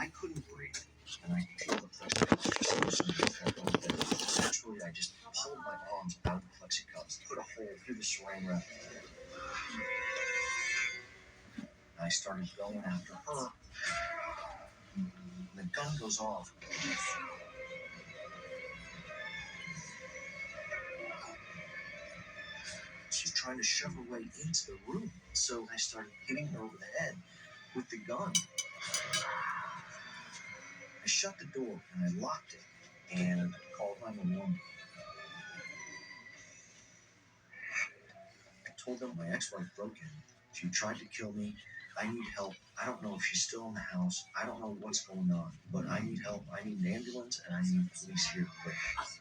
I couldn't breathe, and I feel the pressure. Naturally, I just pulled my arms out of the plexiglass, put a hole through the saran wrap. I started going after her. The gun goes off. She's trying to shove her way into the room, so I started hitting her over the head with the gun. I shut the door and I locked it and called 911. I told them my ex-wife broke in. She tried to kill me. I need help. I don't know if she's still in the house. I don't know what's going on, but I need help. I need an ambulance and I need police here quick.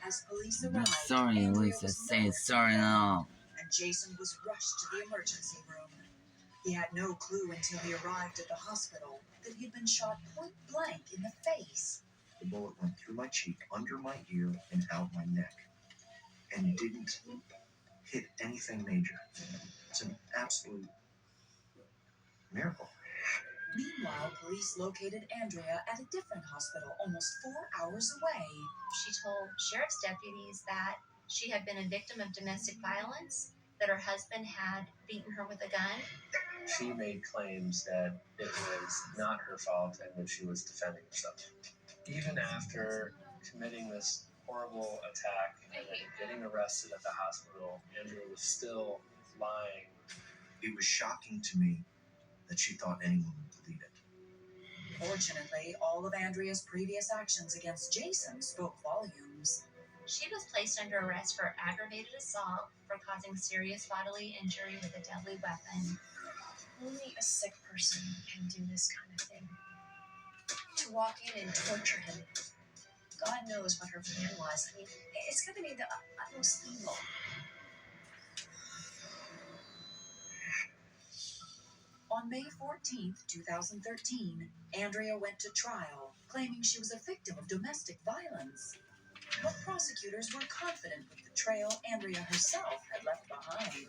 As police arrived, Sorry, Lisa. Say sorry now. And Jason was rushed to the emergency room. He had no clue until he arrived at the hospital that he'd been shot point blank in the face. The bullet went through my cheek, under my ear, and out my neck, and didn't hit anything major. It's an absolute miracle. Meanwhile, police located Andrea at a different hospital almost 4 hours away. She told sheriff's deputies that she had been a victim of domestic violence, that her husband had beaten her with a gun. She made claims that it was not her fault and that she was defending herself. Even after committing this horrible attack and getting arrested at the hospital, Andrea was still lying. It was shocking to me that she thought anyone would believe it. Fortunately, all of Andrea's previous actions against Jason spoke volumes. She was placed under arrest for aggravated assault for causing serious bodily injury with a deadly weapon. Only a sick person can do this kind of thing. To walk in and torture him. God knows what her plan was. I mean, it's going to be the utmost evil. On May 14th, 2013, Andrea went to trial, claiming she was a victim of domestic violence. But prosecutors were confident with the trail Andrea herself had left behind.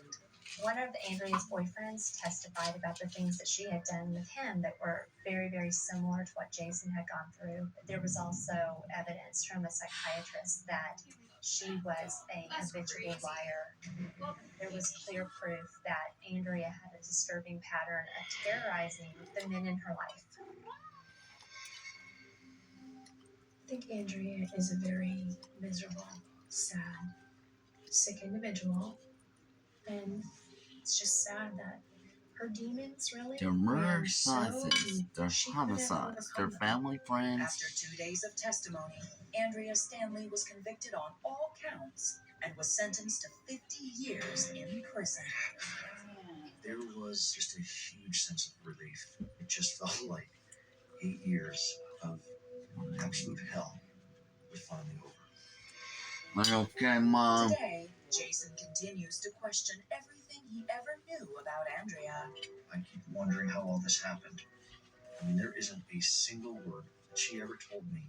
One of Andrea's boyfriends testified about the things that she had done with him that were very, very similar to what Jason had gone through. There was also evidence from a psychiatrist that she was a habitual liar. There was clear proof that Andrea had a disturbing pattern of terrorizing the men in her life. I think Andrea is a very miserable, sad, sick individual. And it's just sad that her demons really Their murder sizes, their homicides, their family friends. After 2 days of testimony, Andrea Stanley was convicted on all counts and was sentenced to 50 years in prison. There was just a huge sense of relief. It just felt like 8 years of absolute hell was finally over. Are you okay, Mom? Today, Jason continues to question everything he ever knew about Andrea. I keep wondering how all this happened. I mean, there isn't a single word that she ever told me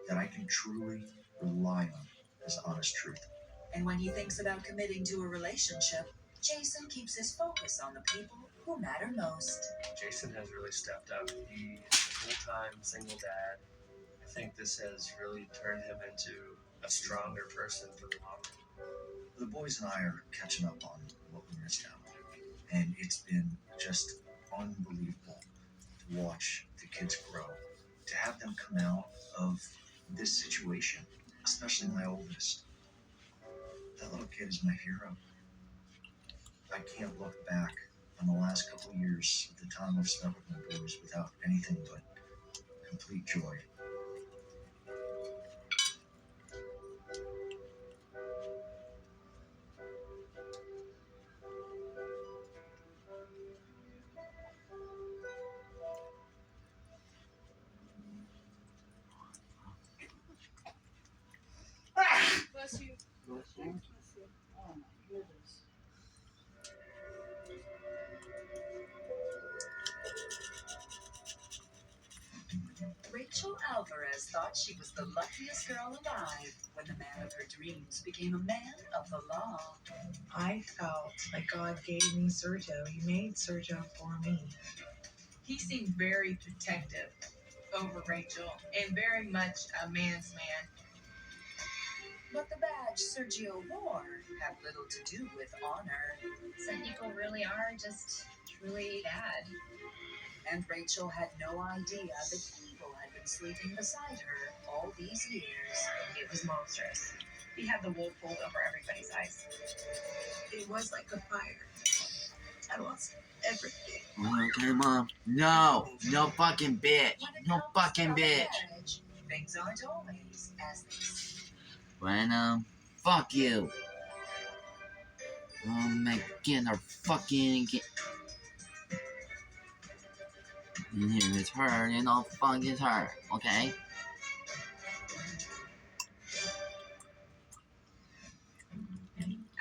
that I can truly rely on as honest truth. And when he thinks about committing to a relationship, Jason keeps his focus on the people who matter most. Jason has really stepped up. He is a full-time single dad. I think this has really turned him into a stronger person for the long run. The boys and I are catching up on what we missed out. And it's been just unbelievable to watch the kids grow, to have them come out of this situation, especially my oldest. That little kid is my hero. I can't look back on the last couple of years of the time I've spent with my boys without anything but complete joy. Bless you. Bless you. Oh my goodness. Rachel Alvarez thought she was the luckiest girl alive when the man of her dreams became a man of the law. I felt like God gave me Sergio. He made Sergio for me. He seemed very protective over Rachel and very much a man's man. But the badge Sergio wore had little to do with honor. Some people really are just truly bad. And Rachel had no idea that evil had been sleeping beside her all these years. It was monstrous. He had the wool pulled over everybody's eyes. It was like a fire. I lost everything. Okay, Mom. No. No fucking bitch. When it No comes fucking to the bitch. badge, things aren't always as they seem. Bueno, fuck you. Oh my god, our fucking get. And here is her, and all fuck is her, okay?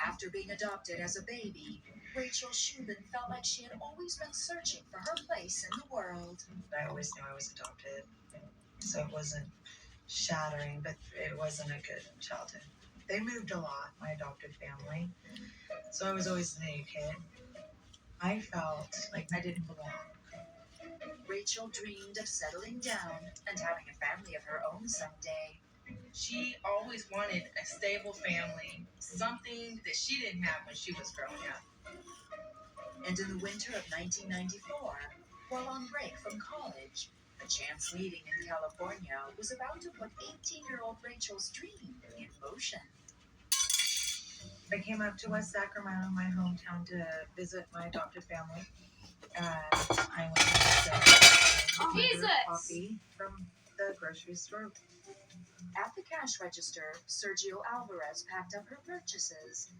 After being adopted as a baby, Rachel Shubin felt like she had always been searching for her place in the world. I always knew I was adopted. So it wasn't shattering, but it wasn't a good childhood. They moved a lot, my adopted family. So I was always the new kid. I felt like I didn't belong. Rachel dreamed of settling down and having a family of her own someday. She always wanted a stable family, something that she didn't have when she was growing up. And in the winter of 1994, while on break from college, a chance meeting in California was about to put 18-year-old Rachel's dream in motion. I came up to West Sacramento, my hometown, to visit my adopted family. And I went to get coffee from the grocery store. At the cash register, Sergio Alvarez packed up her purchases,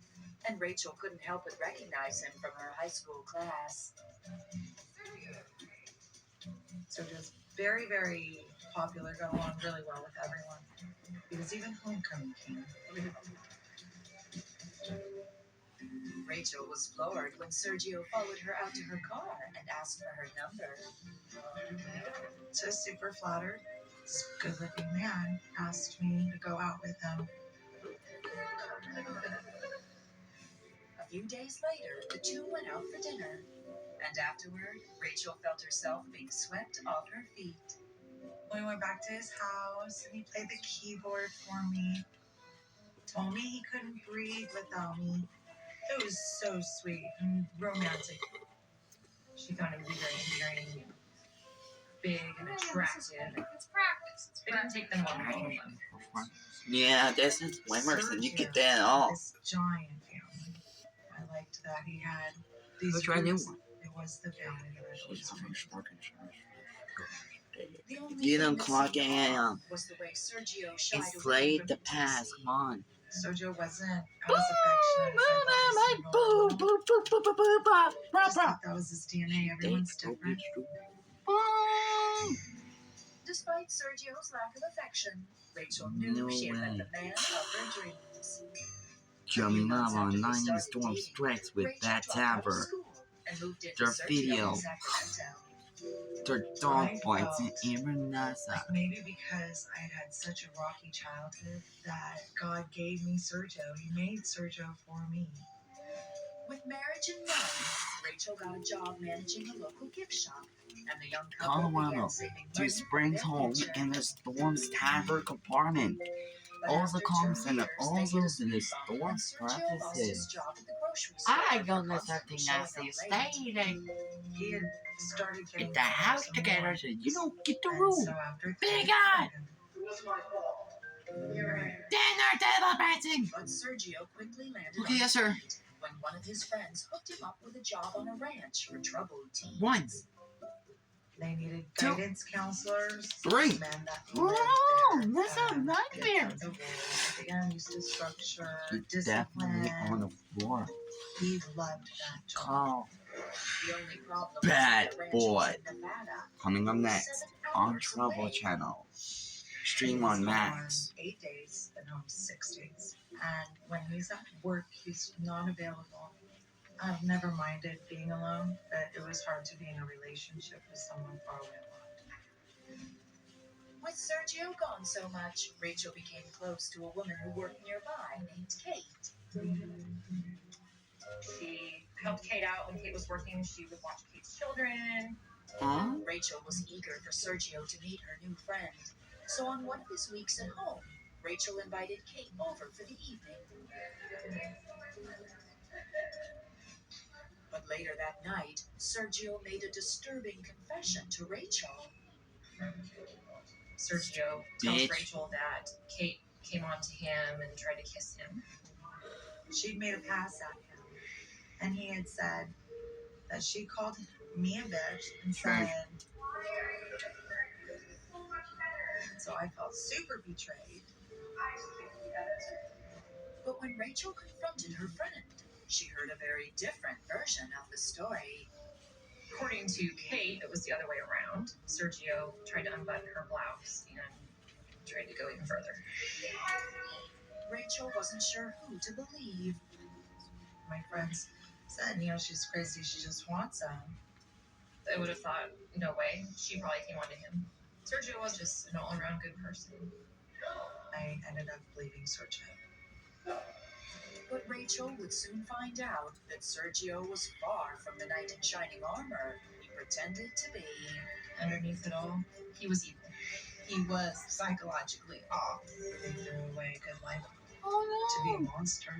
and Rachel couldn't help but recognize him from her high school class. Sergio's very, very popular, got along really well with everyone. Because even homecoming came. Rachel was floored when Sergio followed her out to her car and asked for her number. So super flattered. This good-looking man asked me to go out with him. A few days later, the two went out for dinner, and afterward, Rachel felt herself being swept off her feet. We went back to his house, and he played the keyboard for me. Told me he couldn't breathe without me. It was so sweet and romantic. She found him to be very endearing, big and attractive. It's practice. It didn't take them long to hold them. Yeah, this is swimmers, and you get that all. This giant family. I liked that he had these Which one you roots. want? It was the family that I always wanted. The only You thing don't that clock seemed in. off was the way Sergio shied away Enslave from the past, intimacy. come on. Sergio wasn't as affectionate as I thought. Boo, boo, boo, boo, boo, boo, boo, Just boo. like that was his DNA. Everyone's different. Despite Sergio's lack of affection, Rachel knew No she had met way. the man of her dreams. Jumping up on After they 9 started storm dating, strikes with Rachel that dropped out of tapper. school and moved into Their Sergio video. in Sacramento. Their dog bites in Iranasa. Like maybe because I had such a rocky childhood that God gave me Sergio. He made Sergio for me. With marriage in mind, Rachel got a job managing a local gift shop, and the young couple Colorado began saving to money Springs for their home future. in the storm's tapper compartment. But All after the comments 2 and years, all they hit a those in the speed bump when storm's Sergio lost his purposes. job at the grocery store I for don't know constantly something showing I say up late. staying. He had started getting Get the house some together more. so you don't get the And room. so after Big three, on! It wasn't my fault. Dinner table pressing! But Sergio quickly landed Okay, on yes, his sir. feet when one of his friends hooked him up with a job on a ranch for troubled teens. One. They needed Two. guidance counselors. Three. Men that Oh, lived that's a there, nightmare. The rules, the understood structure, He's definitely on discipline. the floor. He loved that job. Call The only problem Bad was that the ranch Boy. was in Nevada, coming up next 7 on hours Trouble away. Channel. Stream He's on Max. gone 8 days and home 6 days. And when he's at work, he's not available. I've never minded being alone, but it was hard to be in a relationship with someone far away a lot. With Sergio gone so much, Rachel became close to a woman who worked nearby named Kate. She helped Kate out when Kate was working. She would watch Kate's children. Huh? Rachel was eager for Sergio to meet her new friend, so on one of his weeks at home, Rachel invited Kate over for the evening. But later that night, Sergio made a disturbing confession to Rachel. Sergio tells Rachel that Kate came on to him and tried to kiss him. She'd made a pass at him, and he had said that she called me a bitch and said, so I felt super betrayed. But when Rachel confronted her friend, she heard a very different version of the story. According to Kate, it was the other way around. Sergio tried to unbutton her blouse and tried to go even further. Rachel wasn't sure who to believe. My friends said, she's crazy, she just wants him. I would have thought, no way, she probably came on to him. Sergio was just an all-around good person. I ended up leaving Sergio. But Rachel would soon find out that Sergio was far from the knight in shining armor he pretended to be. Underneath it all, he was evil. He was psychologically off. They threw away a good life Oh to be a monster.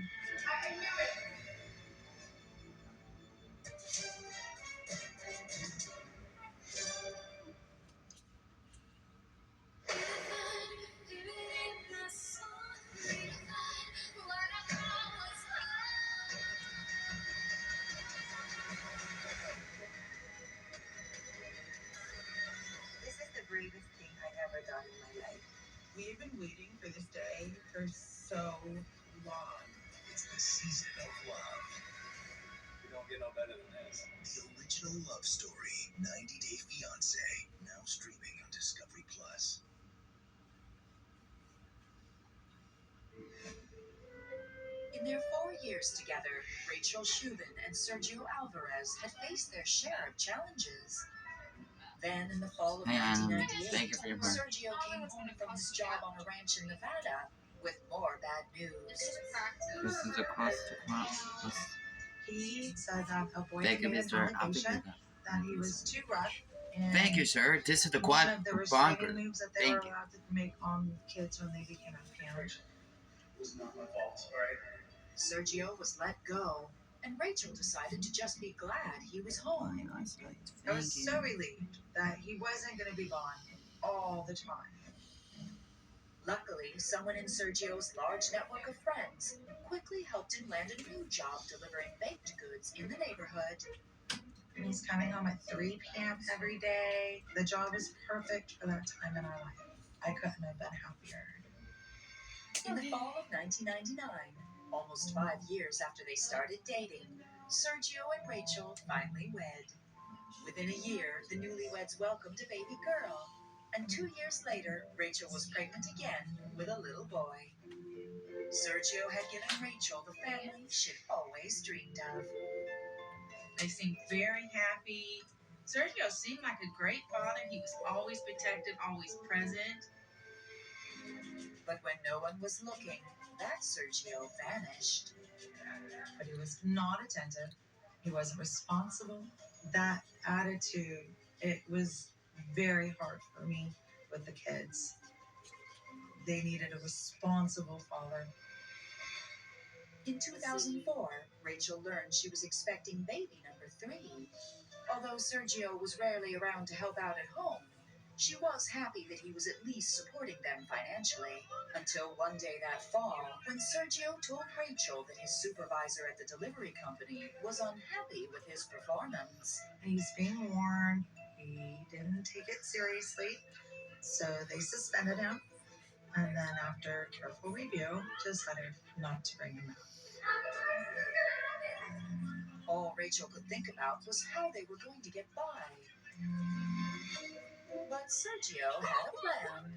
This is the bravest thing I've ever done in my life. We have been waiting for this day for so long. It's the season of love. You don't get no better than this. The original love story, 90 Day Fiancé, now streaming on Discovery Plus. In their 4 years together, Rachel Shubin and Sergio Alvarez had faced their share of challenges. Then, in the fall of Hey, thank 1998, you for your part. Sergio came home from his job on a ranch in Nevada with more bad news. This is across the cross. He said that a boy Thank you, made an Mr. allegation that he was too rough. And Thank you, sir. This is the none quad of the bunker. restraining moves that they Thank were you. allowed to make on kids when they became a parent. It was not my fault, alright? Sergio was let go, and Rachel decided to just be glad he was home. My eyesight. I was Thank so you. relieved that he wasn't going to be gone all the time. Luckily, someone in Sergio's large network of friends quickly helped him land a new job delivering baked goods in the neighborhood. And he's coming home at 3 p.m. every day. The job was perfect for that time in our life. I couldn't have been happier. In the fall of 1999, almost 5 years after they started dating, Sergio and Rachel finally wed. Within a year, the newlyweds welcomed a baby girl, and 2 years later, Rachel was pregnant again with a little boy. Sergio had given Rachel the family she'd always dreamed of. They seemed very happy. Sergio seemed like a great father. He was always protective, always present. But when no one was looking, that Sergio vanished. But he was not attentive. He wasn't responsible. That attitude, it was very hard for me with the kids. They needed a responsible father. In 2004, Rachel learned she was expecting baby number 3. Although Sergio was rarely around to help out at home, She was happy that he was at least supporting them financially, until one day that fall, when Sergio told Rachel that his supervisor at the delivery company was unhappy with his performance. He's being warned. He didn't take it seriously, so they suspended him. And then after careful review, decided not to bring him out. All Rachel could think about was how they were going to get by. But Sergio had a plan.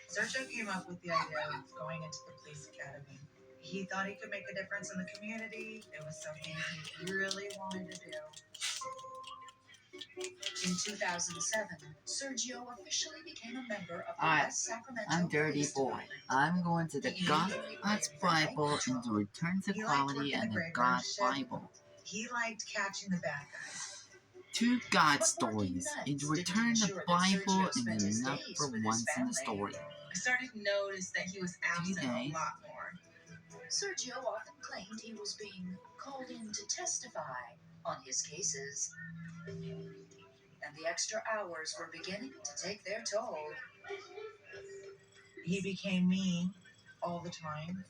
Sergio came up with the idea of going into the police academy. He thought he could make a difference in the community. It was something he really wanted to do. In 2007, Sergio officially became a member of the Alright, West Sacramento I'm Dirty Police Boy. Department. I'm going to the God's Bible and the Return to He liked Quality working and the the graveyard God's shift. Bible. He liked catching the bad guys. Two God But stories working in the nights Return didn't to ensure that Bible Sergio and spent the his Enough days for with his Once in the family. Story. I started to notice that he was absent a days. lot more. Sergio often claimed he was being called in to testify on his cases. And the extra hours were beginning to take their toll. He became mean all the time.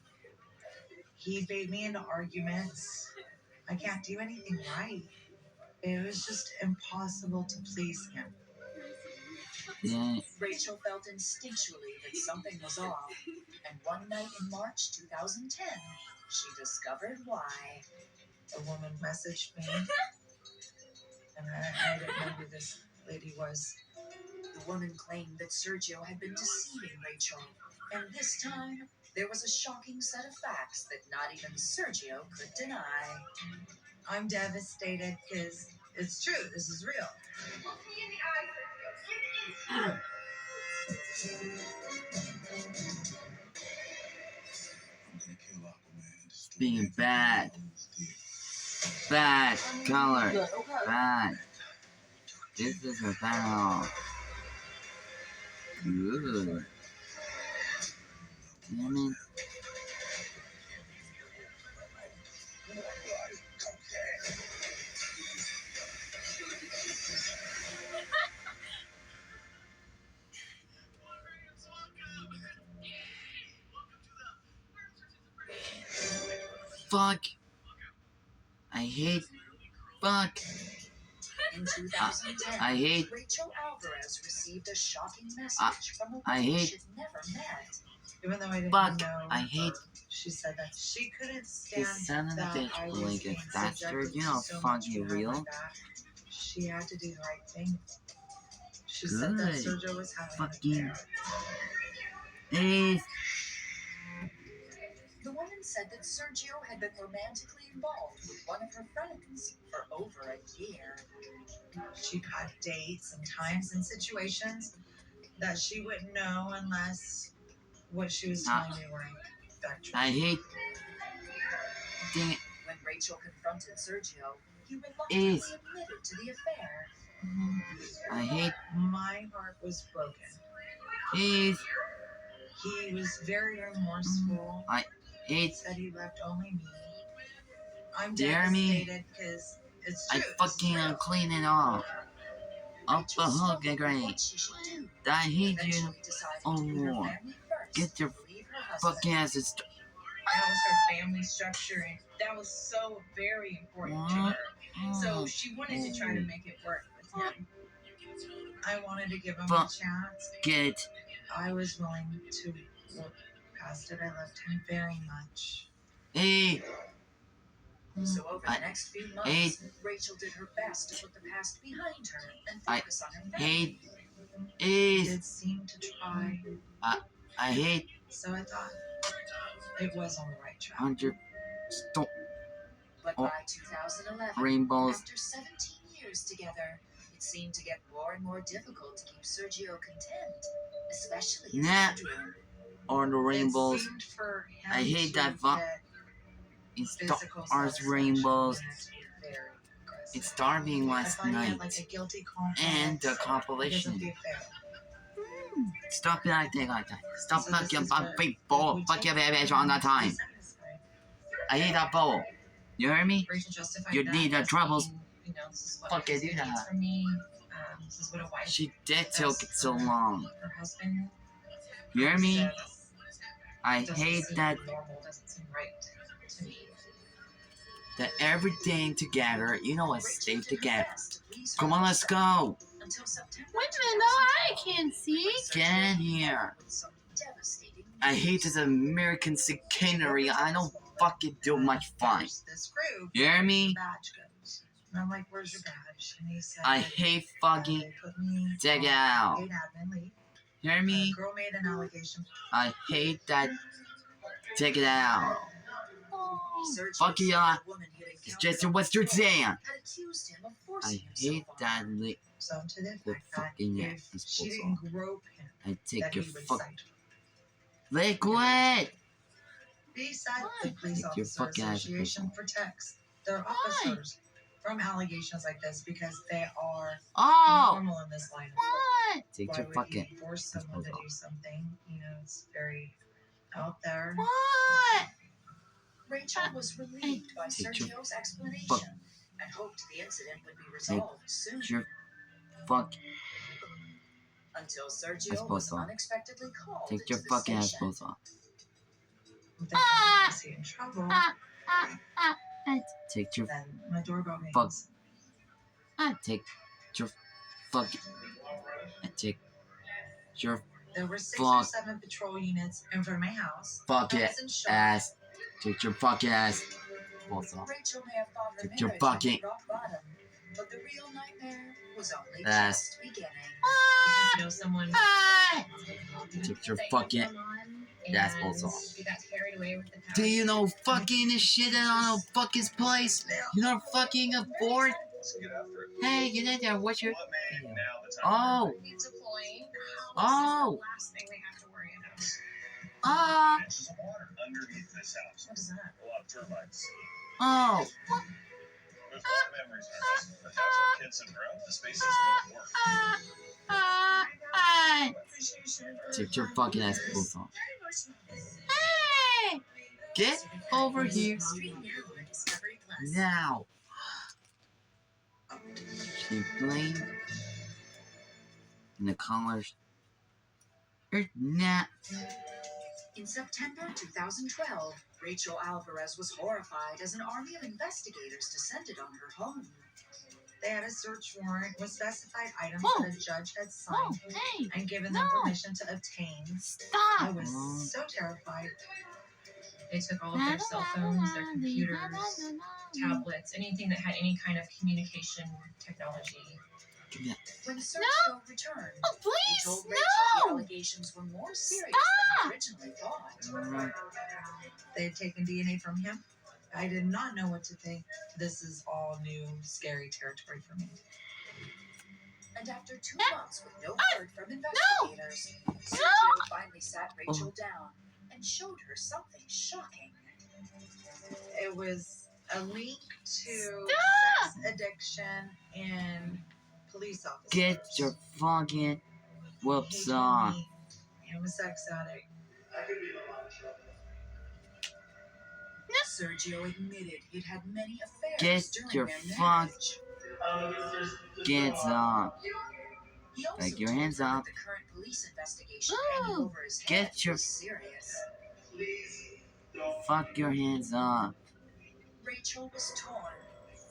He bait me into arguments. I can't do anything right. It was just impossible to please him. Yeah, Rachel felt instinctually that something was off, and one night in March 2010, she discovered why. A woman messaged me, and I didn't know who this lady was. The woman claimed that Sergio had been deceiving Rachel, and this time there was a shocking set of facts that not even Sergio could deny. I'm devastated because it's true. This is real. being bad. Bad color. Bad. This is about good. Damn it. Fuck. I hate. Fuck. In 2010, I hate. Rachel Alvarez received a shocking message from a I woman hate. she'd never met. Even though I didn't Fuck. know, I hate. she said that she couldn't stand This son of a that bitch I will was like a being bastard. subjected You to know, so fuck much you behind my real. back. She had to do the right thing. She said that Good. Sergio was having Fucking. an affair. Is. The woman said that Sergio had been romantically involved with one of her friends for over a year. She'd had dates and times and situations that she wouldn't know unless what she was telling me were factual. I hate. Dang it. When Rachel confronted Sergio, he reluctantly admitted to the affair. I hate. My heart was broken. Is. He was very remorseful. I hate. Said he left only me. I'm Jeremy. devastated because it's I true. fucking clean it off. Up the Rachel hook, struggled with great. what she should do, I hate you. eventually deciding Oh, to put her more. family first Get your and leave her husband. fucking asses. That was her family structure, and that was so very important to her. So she wanted to try to make it work with him. I wanted to give him a Fuck. chance. Get it. I was willing to work past it. I loved him very much. Hey. So over I the next few hate. months, Rachel did her best to put the past behind her and I focus on her hate. family. He Is. did seem to try, I hate. so I thought it was on the right track. 100 But Oh. by 2011, rainbows. after 17 years together, it seemed to get more and more difficult to keep Sergio content, especially in Nah. the bedroom. Or the rainbows. It seemed for him I hate to that get It's physical stars, satisfaction rainbows. and it's very aggressive. It's starving I last thought he had night. like a guilty complex And the because of the compilation. affair. Stop acting like that. Stop So this fucking is what about people. we Fuck your take baby all the to be time. satisfied. I hate that bowl. You hear me? Rachel justified You that need the as troubles. being, this is what Fuck my it, do husband that. needs from me. This is what a wife She did does take it so long. for her husband. You hear me? Says, I doesn't hate seem that normal, doesn't seem right to me. everything together, you know what, stay Rachel did her together. best to please her Come on, let's husband go. until September Wait a minute, no, I 2012, can't see. when Get Sergio in came here. home with some devastating I hate news. this American chicanery. I don't fucking do much fun. There's this group. You hear me? Badge goes. And I'm like, where's your badge? And he said, I hate fucking. they put me Take it on out. paid admin leave. You hear me? A girl made an allegation. I hate that. Take it out. Sergio Fuck said yeah. the woman he'd It's encountered just on what's the your floor saying? had accused him of forcing I himself hate on that. her. So to the The fact that fucking if ass she is didn't grope him, I that take he your would fuck. cite her. Liquid. Besides, the Why? Police Take your Officer fucking ass Association off. protects their officers from allegations like this because they are Oh. normal in this line of work. What? Take Why your would fucking. you force someone to off. do something? You know, it's very out there. What? Rachel was relieved by Take your Sergio's explanation fuck. and hoped the incident would be resolved soon. Your fuck. Until That's Sergio both was off. unexpectedly called Take into your the fucking ass station. both off. If they find me in trouble, Take your then my doorbell rings. fuck. Take your fucking. Take your There were 6 fuck. or 7 patrol units in front of my house. Fuck I it. was in shock. Ass. Take your fucking ass both off. Rachel may have thought her Take your marriage fucking- had rock bottom, but the real nightmare was only Ass. just beginning. You know, someone Take your that fucking. you come on, That's and both off. you got carried away with the power. Do you know fucking this shit on a fucking place? You know fucking afford? Let's get after it. Hey, get in there. What's your? What made now the time? Oh. It's a point. Oh. This is the last thing they have to worry about. Oh. Inches of water underneath this house. What is that? A lot of termites. Oh. There's a lot of memories in our house, but as our kids have grown, the spaces don't work. Take your fucking ass both off. Hey! Get over here Stream now on Discovery Plus. now. She blamed in the colors. Nah. In September 2012, Rachel Alvarez was horrified as an army of investigators descended on her home. They had a search warrant with specified items Oh. that a judge had signed Hey. and given them No. permission to obtain. I Stop. was so terrified. They took all of their cell phones, their computers, tablets, anything that had any kind of communication technology. When Sergio returned, Oh, he please, told Rachel the allegations were more serious than he originally thought. They had taken DNA from him. I did not know what to think. This is all new, scary territory for me. And after 2 months with no word from investigators, Sergio finally sat Rachel down and showed her something shocking. It was a link to sex addiction in police officers. Get your fucking He whoops told on. me I'm a sex addict. Sergio admitted he'd had many affairs Get during your their fuck- marriage. Get on. He also Take your told hands her that up. the current police investigation hanging Ooh, over his head get your- was serious. Fuck your hands up. Rachel was torn.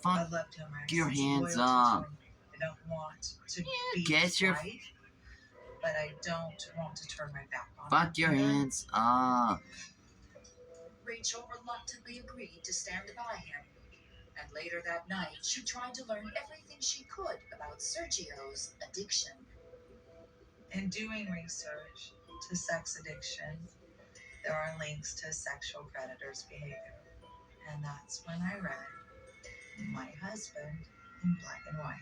I Fuck loved him. I your was hands loyal up. to him. I don't want to be Get his your- wife, but I don't want to turn my back on him. Fuck your hands up. Rachel reluctantly agreed to stand by him. And later that night, she tried to learn everything she could about Sergio's addiction. In doing research to sex addiction, there are links to sexual predators' behavior. And that's when I read My Husband in Black and White.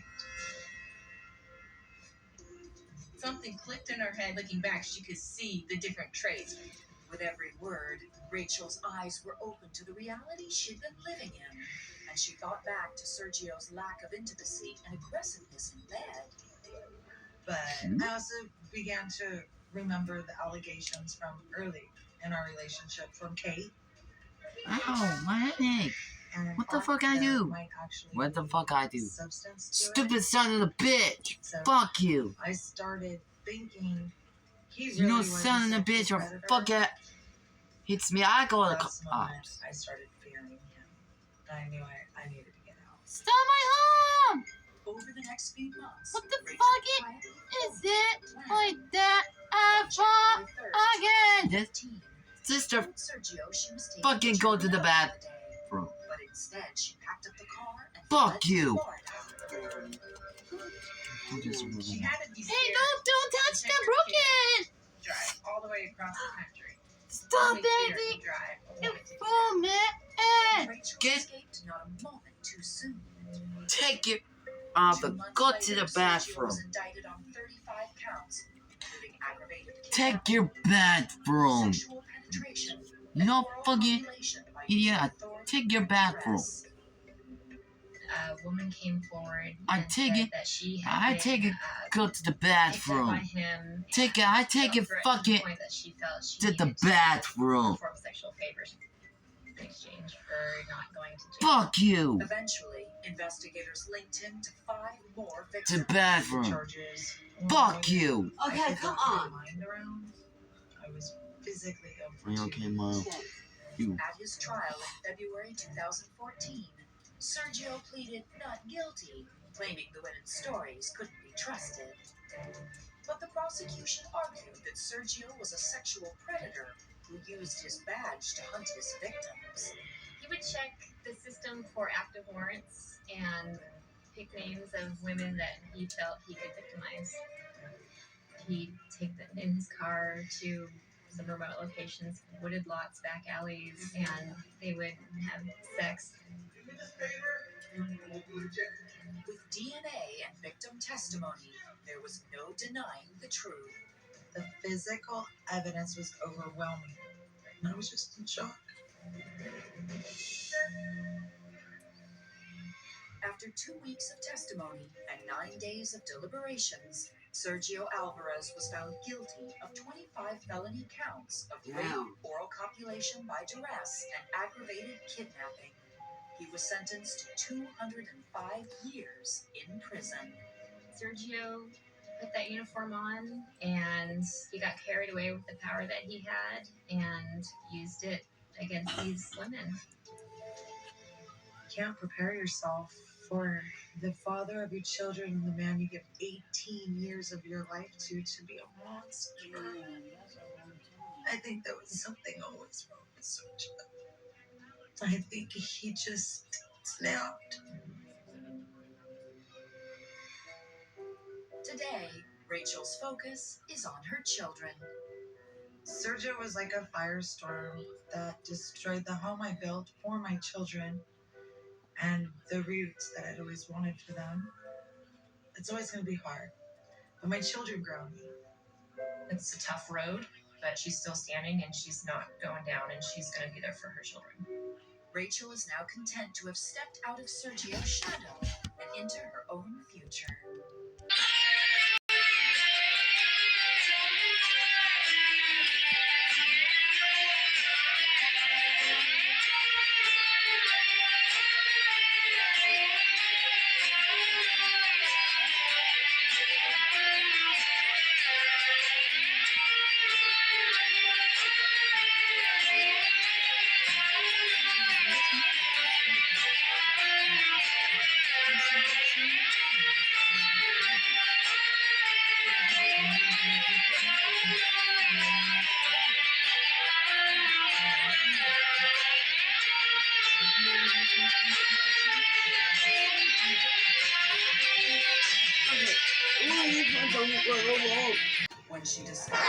Something clicked in her head. Looking back, she could see the different traits. With every word, Rachel's eyes were open to the reality she'd been living in, and she thought back to Sergio's lack of intimacy and aggressiveness in bed. But I also began to remember the allegations from early in our relationship from Kate. Ow, my headache. And What the fuck I there do? might actually What the be fuck I do? substance to Stupid it. son of a bitch! So Fuck you! I started thinking he You know, really was son of a sexual bitch, or predator. fuck it. Hits me, I go to the Last moment, cops. I started fearing him. I knew I needed to get out. Stop my home! Over the next few months, What the Rachel fuck quietly is it planned like that? I on fought January 3rd, again! 2015, Sister, told Sergio she was taking fucking go to the day. bathroom. But instead, she packed up the car and Fuck fled to you. Florida. She had to be Hey, scared don't touch the broken! to drive all the way across the country. Stop Only fear that! to drive, but You wanted to do fool, man! Rachel Get, escaped not a moment too soon. take it off 2 and months go later, to the Sergio bathroom. was indicted on 35 counts, including aggravated Take kidnapping, your bathroom. sexual penetration, You know, and fucking copulation by idiot, using I authority take your and bathroom. duress. A woman came forward I and take said it. that she had I been, take it. Go to the picked up by bathroom. him. Take and it. I take felt it. threatened Fuck to the it. point that she felt she To the needed bathroom. perform sexual favors in exchange for not going to jail. Fuck you. Eventually, investigators linked him to 5 more To victims. bathroom. Charges. Fuck you. I Okay, could come wrap on. my mind around. I was physically ill for Are you 2 okay, weeks. Mom? You. At his trial in February 2014, Sergio pleaded not guilty, claiming the women's stories couldn't be trusted. But the prosecution argued that Sergio was a sexual predator who used his badge to hunt his victims. He would check the system for active warrants and pick names of women that he felt he could victimize. He'd take them in his car to some remote locations, wooded lots, back alleys, and they would have sex. With DNA and victim testimony, there was no denying the truth. The physical evidence was overwhelming. I was just in shock. After 2 weeks of testimony and 9 days of deliberations, Sergio Alvarez was found guilty of 25 felony counts of rape, oral copulation by duress, and aggravated kidnapping. He was sentenced to 205 years in prison. Sergio put that uniform on and he got carried away with the power that he had and used it against these women. You can't prepare yourself for the father of your children and the man you give 18 years of your life to be a monster. I think there was something always wrong with Sergio. I think he just snapped. Today, Rachel's focus is on her children. Sergio was like a firestorm that destroyed the home I built for my children and the roots that I'd always wanted for them. It's always going to be hard, but my children grow me. It's a tough road, but she's still standing and she's not going down and she's going to be there for her children. Rachel is now content to have stepped out of Sergio's shadow and into her own future. When she discovered